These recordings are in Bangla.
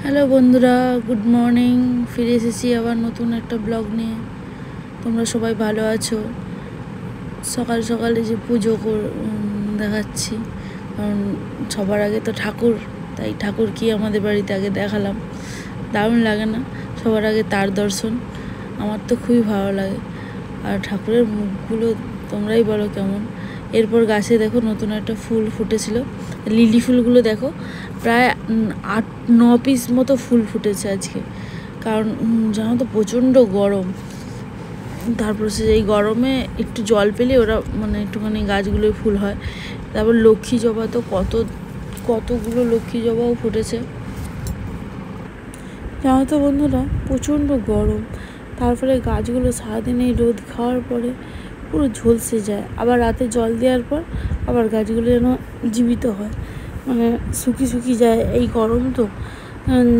হ্যালো বন্ধুরা, গুড মর্নিং। ফিরে এসেছি আবার নতুন একটা ব্লগ নিয়ে। তোমরা সবাই ভালো আছো? সকাল সকালে যে পুজো দেখাচ্ছি, কারণ সবার আগে তো ঠাকুর, তাই ঠাকুর কি আমাদের বাড়িতে আগে দেখালাম। দারুণ লাগে না? সবার আগে তার দর্শন, আমার তো খুবই ভালো লাগে। আর ঠাকুরের মুখগুলো তোমরাই বলো কেমন। এরপর গাছে দেখো নতুন একটা ফুল ফুটেছিল, লিলি ফুলগুলো দেখো, প্রায় 8-9 পিস মতো ফুল ফুটেছে আজকে। কারণ জানো তো প্রচণ্ড গরম, তারপর সে এই গরমে একটু জল পেলে ওরা একটুখানি গাছগুলোয় ফুল হয়। তারপর লক্ষ্মী জবা তো কতগুলো লক্ষ্মী জবাও ফুটেছে। জানো তো বন্ধুরা, প্রচণ্ড গরম, তারপরে গাছগুলো সারাদিন এই রোদ খাওয়ার পরে পুরো ঝলসে যায়। আবার রাতে জল দেওয়ার পর আবার গাছগুলো যেন জীবিত হয়, শুকিয়ে যায়। এই গরম তো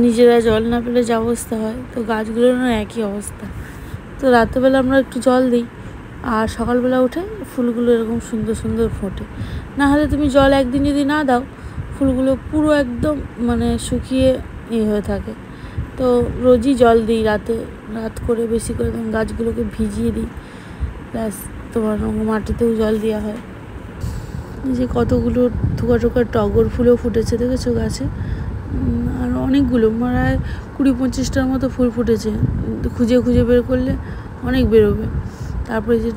নিজেরা জল না পেলে যে অবস্থা হয়, তো গাছগুলোর একই অবস্থা। তো রাত্রেবেলা আমরা একটু জল দিই, আর সকালবেলা উঠে ফুলগুলো এরকম সুন্দর সুন্দর ফোটে। না হলে তুমি জল একদিন যদি না দাও, ফুলগুলো পুরো একদম শুকিয়ে হয়ে থাকে। তো রোজই জল দিই রাত করে, বেশি করে গাছগুলোকে ভিজিয়ে দিই। প্লাস তোমার মাটিতেও জল দেওয়া হয়। যে কতগুলো থোকা টগর ফুলও ফুটেছে দেখেছো গাছে, আর অনেকগুলো, 20-25টার মতো ফুল ফুটেছে। খুঁজে খুঁজে বের করলে অনেক বেরোবে। তারপরে যে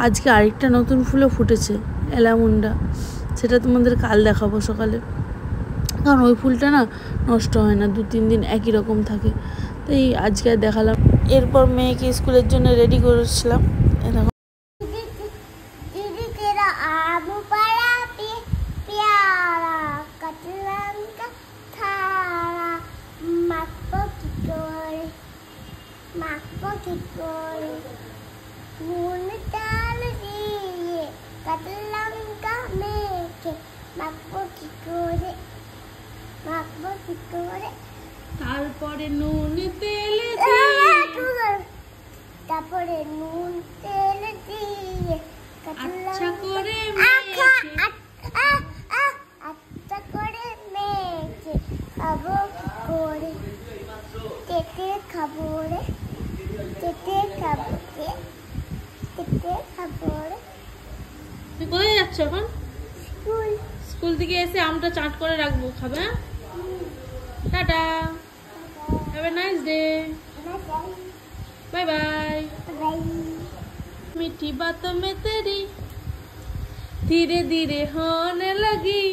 আজকে আরেকটা নতুন ফুলও ফুটেছে, অ্যালামুন্ডা, সেটা তোমাদের কাল দেখাবো সকালে। কারণ ওই ফুলটা না নষ্ট হয় না, 2-3 দিন একই রকম থাকে, তাই আজকে আর দেখালাম। এরপর মেয়েকে স্কুলের জন্য রেডি করেছিলাম। তারপরে নুন তেল দিয়ে আচ্ছা করে মেখে খাবো করে, খাবো রে, খাবো রে। তুই কোথায় যাচ্ছ এখন? স্কুল থেকে এসে আমটা চাট করে রাখবো, খাবে? Tata, have a nice day, bye bye. मीठी बातों में तेरी धीरे धीरे होने लगी,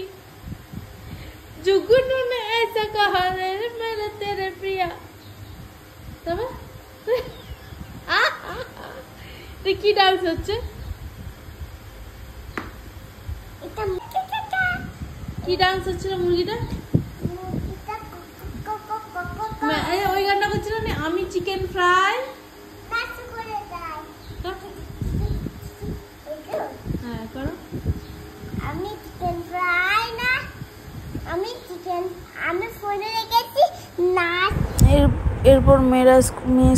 जुगनू ने ऐसा कहा रे मेरे तेरे प्रिया। तब কি ডান্স হচ্ছে? কি ডান্স হচ্ছিল মুরগিটা? ওই গানটা করছিল না, আমি চিকেন ফ্রাই। হ্যাঁ করো। আমি চিকেন ফ্রাই না, আমি ফোনে রেখেছি না। এরপর মেয়ে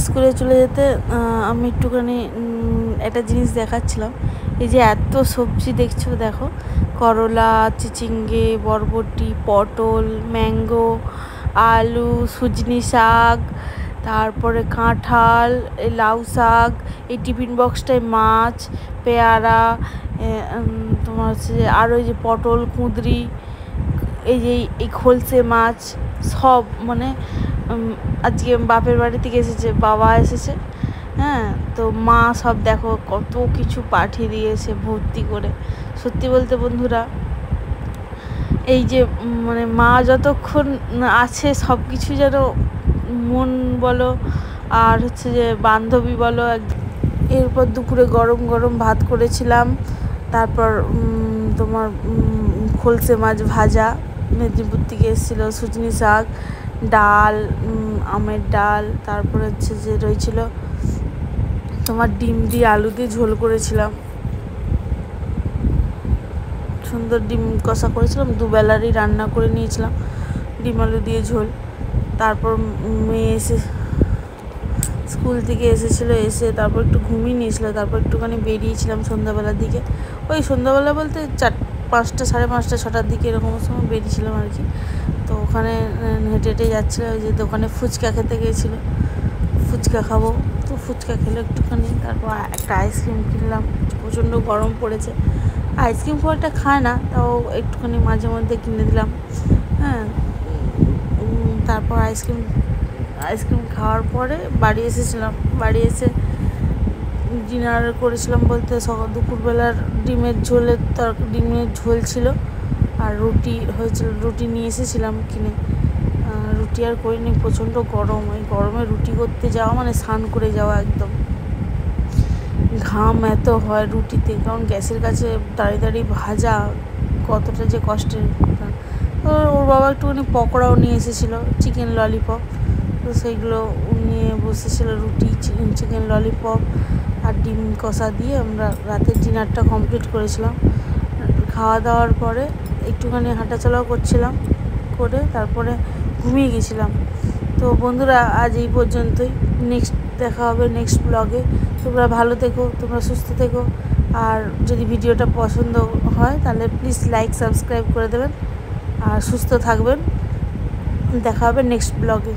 স্কুলে চলে যেতে আমি একটুখানি একটা জিনিস দেখাচ্ছিলাম। এই যে এত সবজি দেখছো, দেখো, করলা, চিচিঙ্গে, বরবটি, পটল, ম্যাঙ্গো, আলু, সুজনি শাক, তারপরে কাঁঠাল, লাউ শাক, এই টিফিন বক্সটায় মাছ, পেয়ারা, তোমার হচ্ছে আরও এই যে পটল, কুঁদরি, এই যে এই খলসে মাছ, সব আজকে বাপের বাড়ি থেকে এসেছে, বাবা এসেছে, হ্যাঁ, তো মা সব দেখো কত কিছু পাঠিয়ে দিয়েছে ভর্তি করে। সত্যি বলতে বন্ধুরা, এই যে মা যতক্ষণ আছে সব কিছু যেন মন বলো আর হচ্ছে যে বান্ধবী বলো। এরপর দুপুরে গরম গরম ভাত করেছিলাম, তারপর তোমার খলসে মাছ ভাজা, মেদিনীপুর থেকে এসেছিলো, সুজনি শাক, ডাল, আমের ডাল, তারপর হচ্ছে যে রয়েছিল তোমার ডিম দিয়ে আলু দিয়ে ঝোল করেছিলাম, সুন্দর ডিম কষা করেছিলাম, দুবেলারই রান্না করে নিয়েছিলাম, ডিম আলু দিয়ে ঝোল। তারপর মেয়ে স্কুল থেকে এসেছিলো, এসে তারপর একটু ঘুমিয়ে নিয়েছিলো, তারপর একটুখানি বেরিয়েছিলাম সন্ধ্যাবেলার দিকে। ওই সন্ধ্যাবেলা বলতে 5টা, 5:30, 6টার দিকে এরকম সময় বেরিয়েছিলাম আর কি। তো ওখানে হেঁটে হেঁটে যাচ্ছিলো, ওই যে দোকানে ফুচকা খেতে গিয়েছিলো, ফুচকা খাবো, তো ফুচকা খেলো একটুখানি। তারপর একটা আইসক্রিম কিনলাম, প্রচণ্ড গরম পড়েছে। আইসক্রিম খুব একটা খায় না, তাও একটুখানি মাঝে মধ্যে কিনে দিলাম। হ্যাঁ, তারপর আইসক্রিম খাওয়ার পরে বাড়ি এসেছিলাম। বাড়ি এসে ডিনার করেছিলাম বলতে দুপুরবেলার ডিমের ঝোল ছিল, আর রুটি হয়েছিল, রুটি নিয়ে এসেছিলাম কিনে। রুটি আর করিনি, প্রচণ্ড গরম, ওই গরমে রুটি করতে যাওয়া মানে স্নান করে যাওয়া, একদম ঘাম এত হয় রুটিতে, কারণ গ্যাসের কাছে দাঁড়িয়ে দাঁড়িয়ে ভাজা কতটা যে কষ্টের। তো ওর বাবা একটুখানি পকোড়াও নিয়ে এসেছিলো, চিকেন ললিপপ, তো সেইগুলো নিয়ে বসেছিলো, রুটি চিকেন ললিপপ আর ডিম কষা দিয়ে আমরা রাতের ডিনারটা কমপ্লিট করেছিলাম। খাওয়া দাওয়ার পরে একটুখানি হাঁটাচলাও করছিলাম, করে তারপরে ঘুমিয়ে গেছিলাম। তো বন্ধুরা, আজ এই পর্যন্তই। নেক্সট দেখা হবে নেক্সট ব্লগে। তোমরা ভালো থেকো, তোমরা সুস্থ থেকো, আর যদি ভিডিওটা পছন্দ হয় তাহলে প্লিজ লাইক সাবস্ক্রাইব করে দেবেন, আর সুস্থ থাকবেন। দেখা হবে নেক্সট ব্লগে।